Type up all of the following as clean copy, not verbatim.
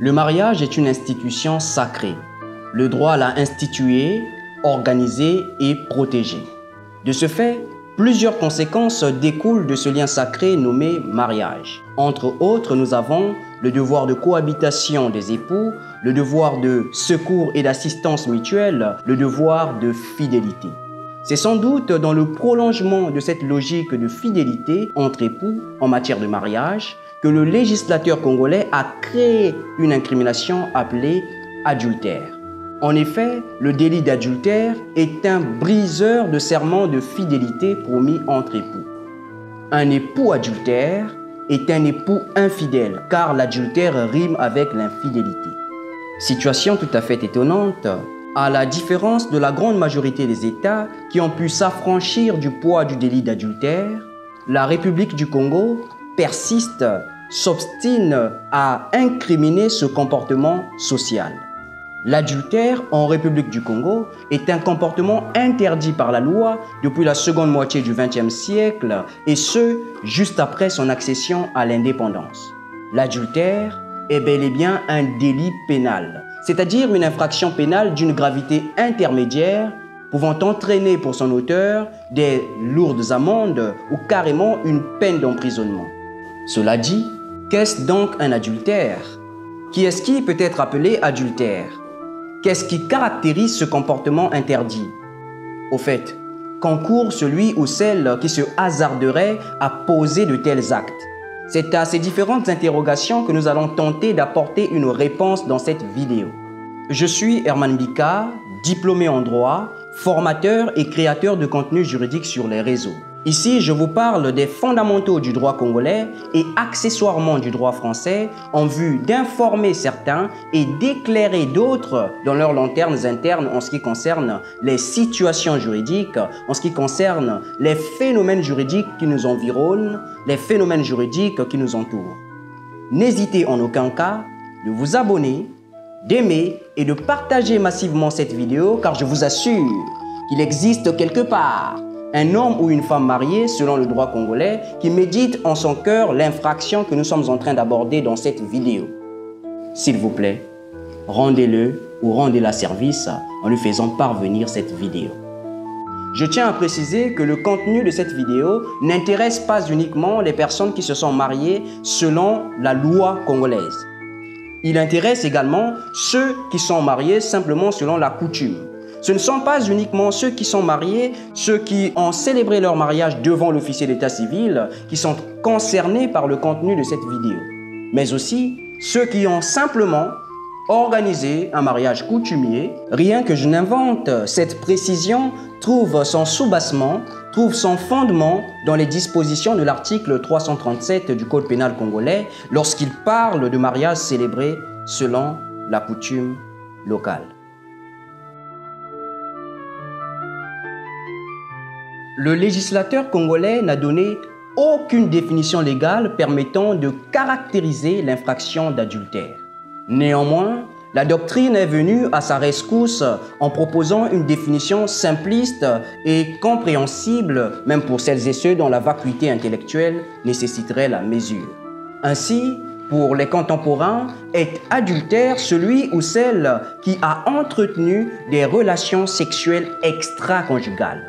Le mariage est une institution sacrée. Le droit l'a instituée, organisée et protégée. De ce fait, plusieurs conséquences découlent de ce lien sacré nommé mariage. Entre autres, nous avons le devoir de cohabitation des époux, le devoir de secours et d'assistance mutuelle, le devoir de fidélité. C'est sans doute dans le prolongement de cette logique de fidélité entre époux en matière de mariage que le législateur congolais a créé une incrimination appelée adultère. En effet, le délit d'adultère est un briseur de serment de fidélité promis entre époux. Un époux adultère est un époux infidèle, car l'adultère rime avec l'infidélité. Situation tout à fait étonnante, à la différence de la grande majorité des États qui ont pu s'affranchir du poids du délit d'adultère, la République du Congo persiste, s'obstine à incriminer ce comportement social. L'adultère en République du Congo est un comportement interdit par la loi depuis la seconde moitié du XXe siècle et ce, juste après son accession à l'indépendance. L'adultère est bel et bien un délit pénal, c'est-à-dire une infraction pénale d'une gravité intermédiaire pouvant entraîner pour son auteur des lourdes amendes ou carrément une peine d'emprisonnement. Cela dit, qu'est-ce donc un adultère? Qui est-ce qui peut être appelé adultère? Qu'est-ce qui caractérise ce comportement interdit? Au fait, qu'encourt celui ou celle qui se hasarderait à poser de tels actes? C'est à ces différentes interrogations que nous allons tenter d'apporter une réponse dans cette vidéo. Je suis Herman Bika, diplômé en droit, formateur et créateur de contenu juridique sur les réseaux. Ici, je vous parle des fondamentaux du droit congolais et accessoirement du droit français en vue d'informer certains et d'éclairer d'autres dans leurs lanternes internes en ce qui concerne les situations juridiques, en ce qui concerne les phénomènes juridiques qui nous environnent, les phénomènes juridiques qui nous entourent. N'hésitez en aucun cas de vous abonner, d'aimer et de partager massivement cette vidéo car je vous assure qu'il existe quelque part un homme ou une femme mariée, selon le droit congolais, qui médite en son cœur l'infraction que nous sommes en train d'aborder dans cette vidéo. S'il vous plaît, rendez-le ou rendez-la service en lui faisant parvenir cette vidéo. Je tiens à préciser que le contenu de cette vidéo n'intéresse pas uniquement les personnes qui se sont mariées selon la loi congolaise. Il intéresse également ceux qui sont mariés simplement selon la coutume. Ce ne sont pas uniquement ceux qui sont mariés, ceux qui ont célébré leur mariage devant l'officier d'état civil, qui sont concernés par le contenu de cette vidéo, mais aussi ceux qui ont simplement organisé un mariage coutumier. Rien que je n'invente, cette précision trouve son soubassement, trouve son fondement dans les dispositions de l'article 337 du Code pénal congolais lorsqu'il parle de mariage célébré selon la coutume locale. Le législateur congolais n'a donné aucune définition légale permettant de caractériser l'infraction d'adultère. Néanmoins, la doctrine est venue à sa rescousse en proposant une définition simpliste et compréhensible, même pour celles et ceux dont la vacuité intellectuelle nécessiterait la mesure. Ainsi, pour les contemporains, est adultère celui ou celle qui a entretenu des relations sexuelles extra-conjugales.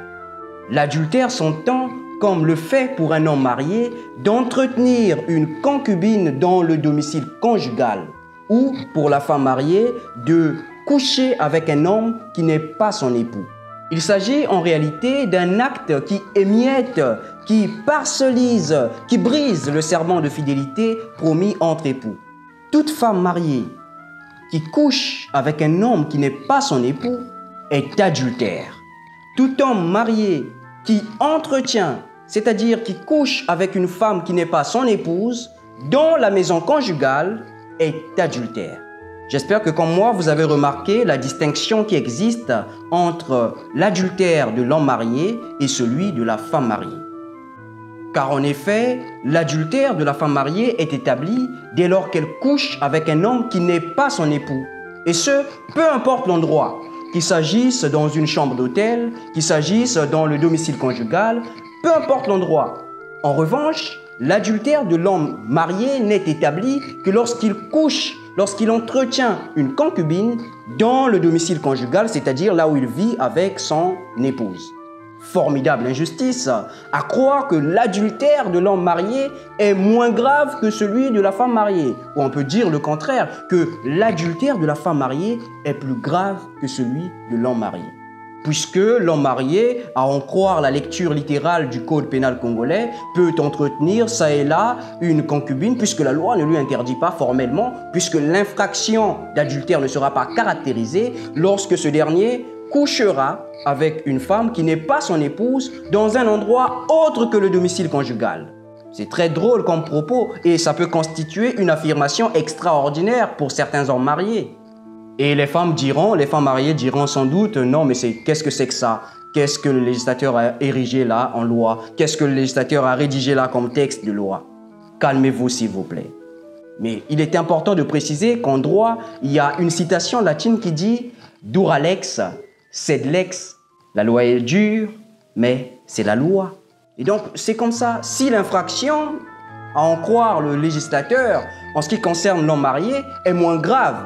L'adultère s'entend comme le fait pour un homme marié d'entretenir une concubine dans le domicile conjugal ou pour la femme mariée de coucher avec un homme qui n'est pas son époux. Il s'agit en réalité d'un acte qui émiette, qui parcelise, qui brise le serment de fidélité promis entre époux. Toute femme mariée qui couche avec un homme qui n'est pas son époux est adultère. Tout homme marié qui entretient, c'est-à-dire qui couche avec une femme qui n'est pas son épouse, dans la maison conjugale, est adultère. J'espère que comme moi, vous avez remarqué la distinction qui existe entre l'adultère de l'homme marié et celui de la femme mariée. Car en effet, l'adultère de la femme mariée est établi dès lors qu'elle couche avec un homme qui n'est pas son époux. Et ce, peu importe l'endroit, qu'il s'agisse dans une chambre d'hôtel, qu'il s'agisse dans le domicile conjugal, peu importe l'endroit. En revanche, l'adultère de l'homme marié n'est établi que lorsqu'il couche lorsqu'il entretient une concubine dans le domicile conjugal, c'est-à-dire là où il vit avec son épouse. Formidable injustice, à croire que l'adultère de l'homme marié est moins grave que celui de la femme mariée. Ou on peut dire le contraire, que l'adultère de la femme mariée est plus grave que celui de l'homme marié. Puisque l'homme marié, à en croire la lecture littérale du code pénal congolais, peut entretenir ça et là une concubine, puisque la loi ne lui interdit pas formellement, puisque l'infraction d'adultère ne sera pas caractérisée lorsque ce dernier couchera avec une femme qui n'est pas son épouse dans un endroit autre que le domicile conjugal. C'est très drôle comme propos et ça peut constituer une affirmation extraordinaire pour certains hommes mariés. Et les femmes mariées diront sans doute, non mais qu'est-ce que c'est que ça? Qu'est-ce que le législateur a érigé là en loi? Qu'est-ce que le législateur a rédigé là comme texte de loi? Calmez-vous s'il vous plaît. Mais il est important de préciser qu'en droit, il y a une citation latine qui dit « Dura lex, sed lex ». La loi est dure, mais c'est la loi. Et donc, c'est comme ça. Si l'infraction, à en croire le législateur, en ce qui concerne l'homme marié, est moins grave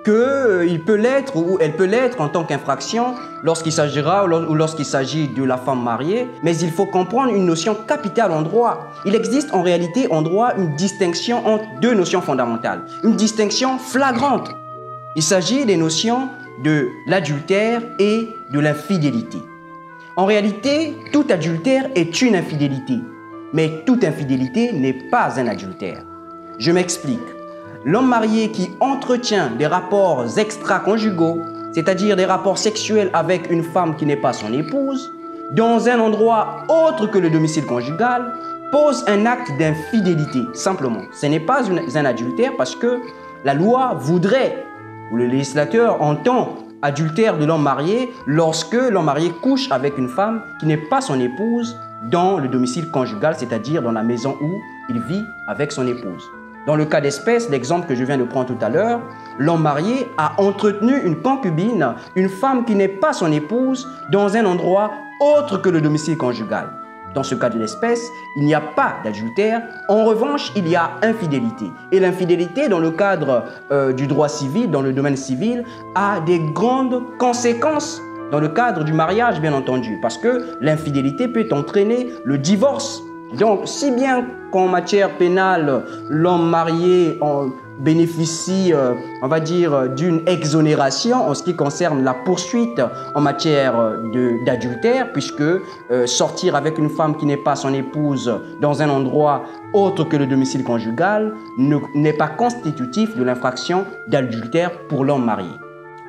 qu'il peut l'être ou elle peut l'être en tant qu'infraction lorsqu'il s'agira ou lorsqu'il s'agit de la femme mariée, mais il faut comprendre une notion capitale en droit. Il existe en réalité en droit une distinction entre deux notions fondamentales, une distinction flagrante. Il s'agit des notions de l'adultère et de l'infidélité. En réalité, tout adultère est une infidélité, mais toute infidélité n'est pas un adultère. Je m'explique. L'homme marié qui entretient des rapports extra-conjugaux, c'est-à-dire des rapports sexuels avec une femme qui n'est pas son épouse, dans un endroit autre que le domicile conjugal, pose un acte d'infidélité, simplement. Ce n'est pas un adultère parce que la loi voudrait, ou le législateur entend, adultère de l'homme marié lorsque l'homme marié couche avec une femme qui n'est pas son épouse dans le domicile conjugal, c'est-à-dire dans la maison où il vit avec son épouse. Dans le cas d'espèce, l'exemple que je viens de prendre tout à l'heure, l'homme marié a entretenu une concubine, une femme qui n'est pas son épouse, dans un endroit autre que le domicile conjugal. Dans ce cas de l'espèce, il n'y a pas d'adultère. En revanche, il y a infidélité. Et l'infidélité, dans le cadre du droit civil, dans le domaine civil, a des grandes conséquences dans le cadre du mariage, bien entendu, parce que l'infidélité peut entraîner le divorce. Donc, si bien qu'en matière pénale, l'homme marié bénéficie, on va dire, d'une exonération en ce qui concerne la poursuite en matière d'adultère, puisque sortir avec une femme qui n'est pas son épouse dans un endroit autre que le domicile conjugal n'est pas constitutif de l'infraction d'adultère pour l'homme marié.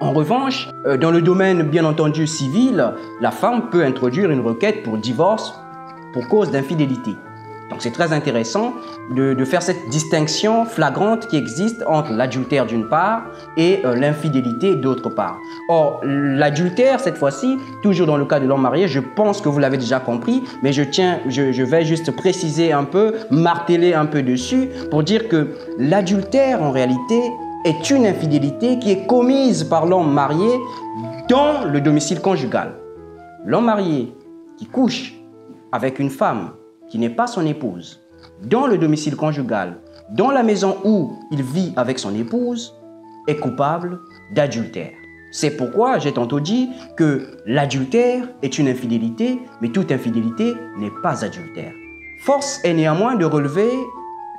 En revanche, dans le domaine, bien entendu, civil, la femme peut introduire une requête pour divorce pour cause d'infidélité. Donc c'est très intéressant de faire cette distinction flagrante qui existe entre l'adultère d'une part et l'infidélité d'autre part. Or, l'adultère, cette fois-ci, toujours dans le cas de l'homme marié, je pense que vous l'avez déjà compris, mais je vais juste préciser un peu, marteler un peu dessus pour dire que l'adultère, en réalité, est une infidélité qui est commise par l'homme marié dans le domicile conjugal. L'homme marié qui couche avec une femme qui n'est pas son épouse, dans le domicile conjugal, dans la maison où il vit avec son épouse, est coupable d'adultère. C'est pourquoi j'ai tantôt dit que l'adultère est une infidélité, mais toute infidélité n'est pas adultère. Force est néanmoins de relever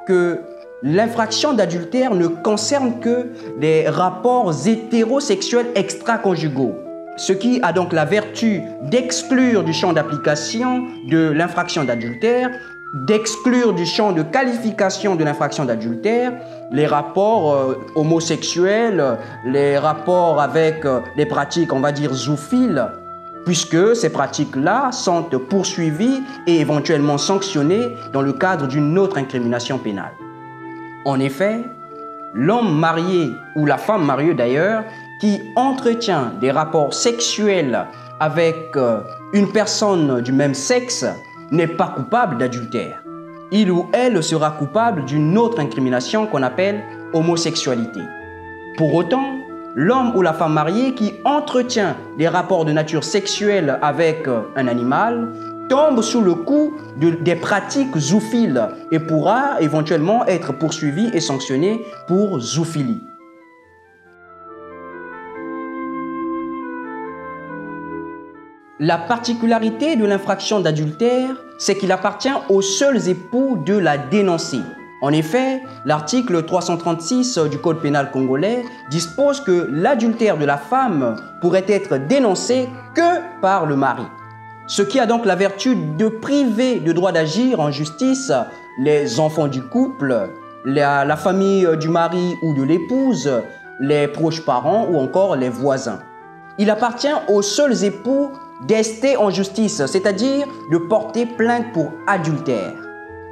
que l'infraction d'adultère ne concerne que les rapports hétérosexuels extra-conjugaux, ce qui a donc la vertu d'exclure du champ d'application de l'infraction d'adultère, d'exclure du champ de qualification de l'infraction d'adultère les rapports homosexuels, les rapports avec des pratiques, on va dire, zoophiles, puisque ces pratiques-là sont poursuivies et éventuellement sanctionnées dans le cadre d'une autre incrimination pénale. En effet, l'homme marié ou la femme mariée d'ailleurs, qui entretient des rapports sexuels avec une personne du même sexe n'est pas coupable d'adultère. Il ou elle sera coupable d'une autre incrimination qu'on appelle homosexualité. Pour autant, l'homme ou la femme mariée qui entretient des rapports de nature sexuelle avec un animal tombe sous le coup des pratiques zoophiles et pourra éventuellement être poursuivi et sanctionné pour zoophilie. La particularité de l'infraction d'adultère, c'est qu'il appartient aux seuls époux de la dénoncer. En effet, l'article 336 du Code pénal congolais dispose que l'adultère de la femme pourrait être dénoncé que par le mari. Ce qui a donc la vertu de priver de droit d'agir en justice les enfants du couple, la famille du mari ou de l'épouse, les proches parents ou encore les voisins. Il appartient aux seuls époux d'ester en justice, c'est-à-dire de porter plainte pour adultère,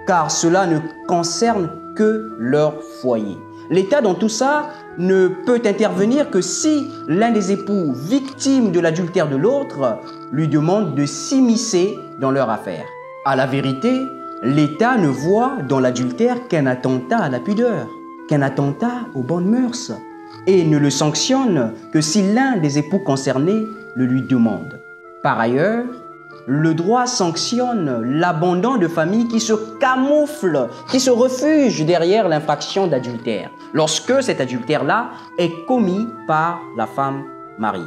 car cela ne concerne que leur foyer. L'État dans tout ça ne peut intervenir que si l'un des époux victime de l'adultère de l'autre lui demande de s'immiscer dans leur affaire. À la vérité, l'État ne voit dans l'adultère qu'un attentat à la pudeur, qu'un attentat aux bonnes mœurs, et ne le sanctionne que si l'un des époux concernés le lui demande. Par ailleurs, le droit sanctionne l'abandon de familles qui se camouflent, qui se réfugient derrière l'infraction d'adultère, lorsque cet adultère-là est commis par la femme mariée.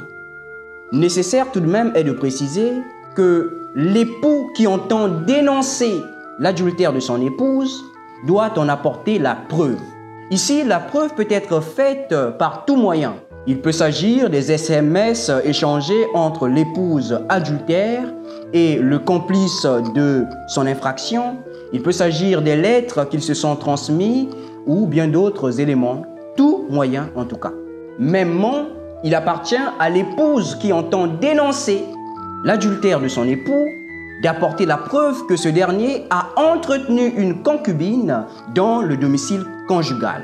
Nécessaire tout de même est de préciser que l'époux qui entend dénoncer l'adultère de son épouse doit en apporter la preuve. Ici, la preuve peut être faite par tout moyen. Il peut s'agir des SMS échangés entre l'épouse adultère et le complice de son infraction. Il peut s'agir des lettres qu'ils se sont transmises ou bien d'autres éléments, tout moyen en tout cas. Mêmement, il appartient à l'épouse qui entend dénoncer l'adultère de son époux d'apporter la preuve que ce dernier a entretenu une concubine dans le domicile conjugal.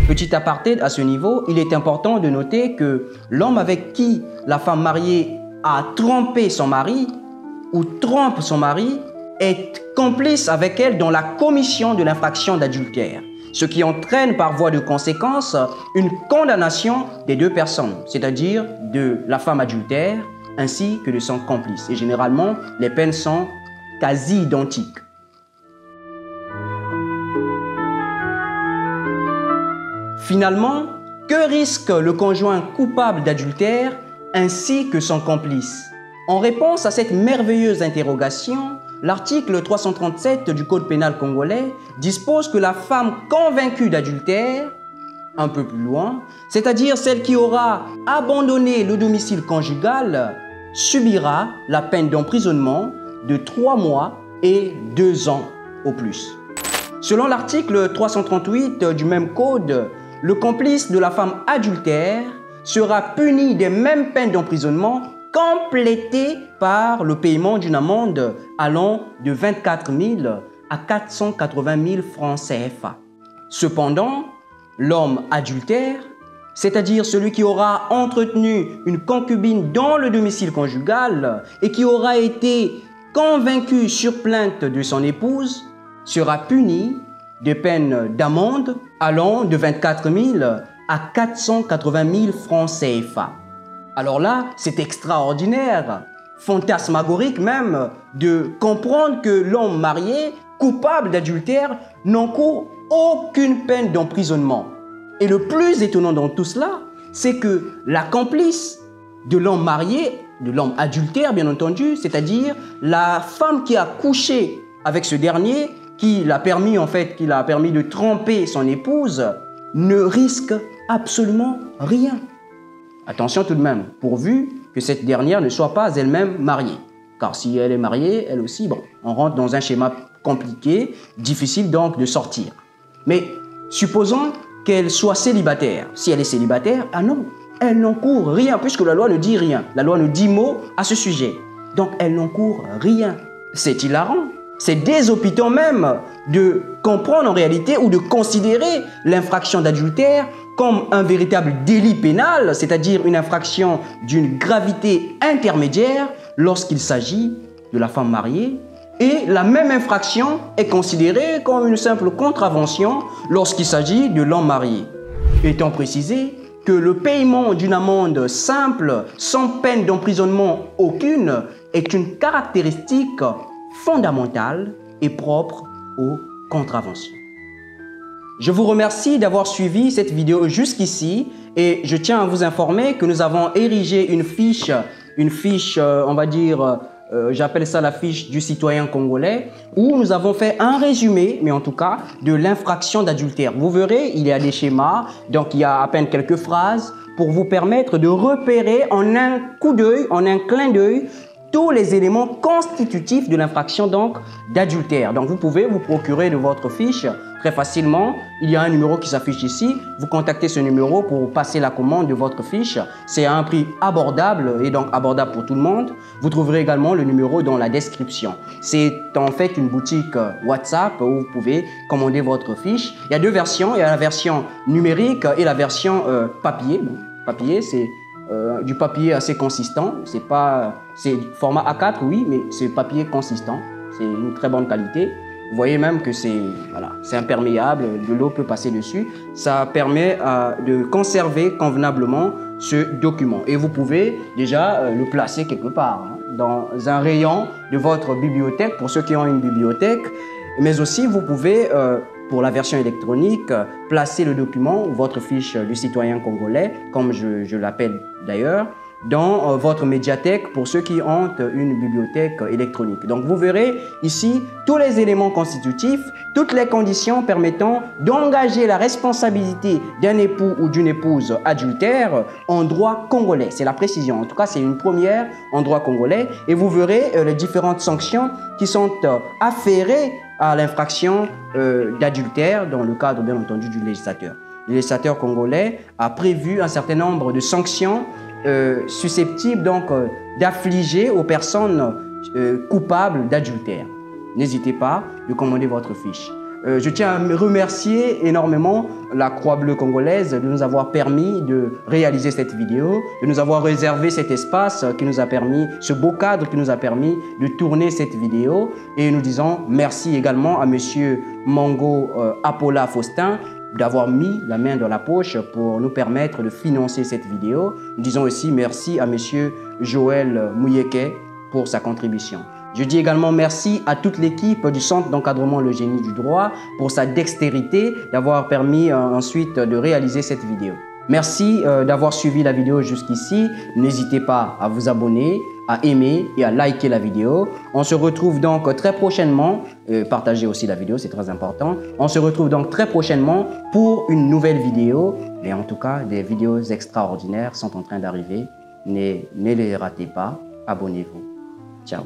Petit aparté à ce niveau, il est important de noter que l'homme avec qui la femme mariée a trompé son mari ou trompe son mari est complice avec elle dans la commission de l'infraction d'adultère, ce qui entraîne par voie de conséquence une condamnation des deux personnes, c'est-à-dire de la femme adultère ainsi que de son complice. Et généralement, les peines sont quasi identiques. Finalement, que risque le conjoint coupable d'adultère ainsi que son complice? En réponse à cette merveilleuse interrogation, l'article 337 du Code pénal congolais dispose que la femme convaincue d'adultère, un peu plus loin, c'est-à-dire celle qui aura abandonné le domicile conjugal, subira la peine d'emprisonnement de 3 mois et 2 ans au plus. Selon l'article 338 du même code, le complice de la femme adultère sera puni des mêmes peines d'emprisonnement complétées par le paiement d'une amende allant de 24 000 à 480 000 francs CFA. Cependant, l'homme adultère, c'est-à-dire celui qui aura entretenu une concubine dans le domicile conjugal et qui aura été convaincu sur plainte de son épouse, sera puni de peines d'amende allant de 24 000 à 480 000 francs CFA. Alors là, c'est extraordinaire, fantasmagorique même, de comprendre que l'homme marié, coupable d'adultère, n'encourt aucune peine d'emprisonnement. Et le plus étonnant dans tout cela, c'est que la complice de l'homme marié, de l'homme adultère bien entendu, c'est-à-dire la femme qui a couché avec ce dernier, qui l'a permis de tromper son épouse, ne risque absolument rien. Attention tout de même, pourvu que cette dernière ne soit pas elle-même mariée. Car si elle est mariée, elle aussi, bon, on rentre dans un schéma compliqué, difficile donc de sortir. Mais supposons qu'elle soit célibataire. Si elle est célibataire, ah non, elle n'encourt rien, puisque la loi ne dit rien. La loi ne dit mot à ce sujet. Donc elle n'encourt rien. C'est hilarant. C'est désopitant même de comprendre en réalité ou de considérer l'infraction d'adultère comme un véritable délit pénal, c'est-à-dire une infraction d'une gravité intermédiaire lorsqu'il s'agit de la femme mariée. Et la même infraction est considérée comme une simple contravention lorsqu'il s'agit de l'homme marié. Étant précisé que le paiement d'une amende simple, sans peine d'emprisonnement aucune, est une caractéristique fondamentale et propre aux contraventions. Je vous remercie d'avoir suivi cette vidéo jusqu'ici et je tiens à vous informer que nous avons érigé une fiche une fiche, on va dire, j'appelle ça la fiche du citoyen congolais, où nous avons fait un résumé, mais en tout cas, de l'infraction d'adultère. Vous verrez, il y a des schémas, donc il y a à peine quelques phrases pour vous permettre de repérer en un coup d'œil, en un clin d'œil, tous les éléments constitutifs de l'infraction donc d'adultère. Donc vous pouvez vous procurer de votre fiche très facilement. Il y a un numéro qui s'affiche ici. Vous contactez ce numéro pour passer la commande de votre fiche. C'est à un prix abordable et donc abordable pour tout le monde. Vous trouverez également le numéro dans la description. C'est en fait une boutique WhatsApp où vous pouvez commander votre fiche. Il y a deux versions. Il y a la version numérique et la version papier. Bon, papier, c'est du papier assez consistant. C'est format A4, oui, mais c'est papier consistant. C'est une très bonne qualité. Vous voyez même que c'est imperméable, de l'eau peut passer dessus. Ça permet de conserver convenablement ce document. Et vous pouvez déjà le placer quelque part, hein, dans un rayon de votre bibliothèque, pour ceux qui ont une bibliothèque. Mais aussi, vous pouvez, pour la version électronique, placer le document, votre fiche du citoyen congolais, comme je l'appelle d'ailleurs, dans votre médiathèque pour ceux qui ont une bibliothèque électronique. Donc vous verrez ici tous les éléments constitutifs, toutes les conditions permettant d'engager la responsabilité d'un époux ou d'une épouse adultère en droit congolais. C'est la précision. En tout cas, c'est une première en droit congolais. Et vous verrez les différentes sanctions qui sont afférées à l'infraction d'adultère dans le cadre, bien entendu, du législateur. Le législateur congolais a prévu un certain nombre de sanctions susceptibles donc d'affliger aux personnes coupables d'adultère. N'hésitez pas de commander votre fiche. Je tiens à remercier énormément la Croix-Bleue congolaise de nous avoir permis de réaliser cette vidéo, de nous avoir réservé cet espace qui nous a permis, ce beau cadre qui nous a permis de tourner cette vidéo. Et nous disons merci également à monsieur Mongo Apolla Faustin d'avoir mis la main dans la poche pour nous permettre de financer cette vidéo. Nous disons aussi merci à monsieur Joël Mouyeke pour sa contribution. Je dis également merci à toute l'équipe du Centre d'encadrement Le Génie du droit pour sa dextérité d'avoir permis ensuite de réaliser cette vidéo. Merci d'avoir suivi la vidéo jusqu'ici. N'hésitez pas à vous abonner, à aimer et à liker la vidéo. On se retrouve donc très prochainement, partagez aussi la vidéo, c'est très important. On se retrouve donc très prochainement pour une nouvelle vidéo. Mais en tout cas, des vidéos extraordinaires sont en train d'arriver. Ne les ratez pas, abonnez-vous. Ciao.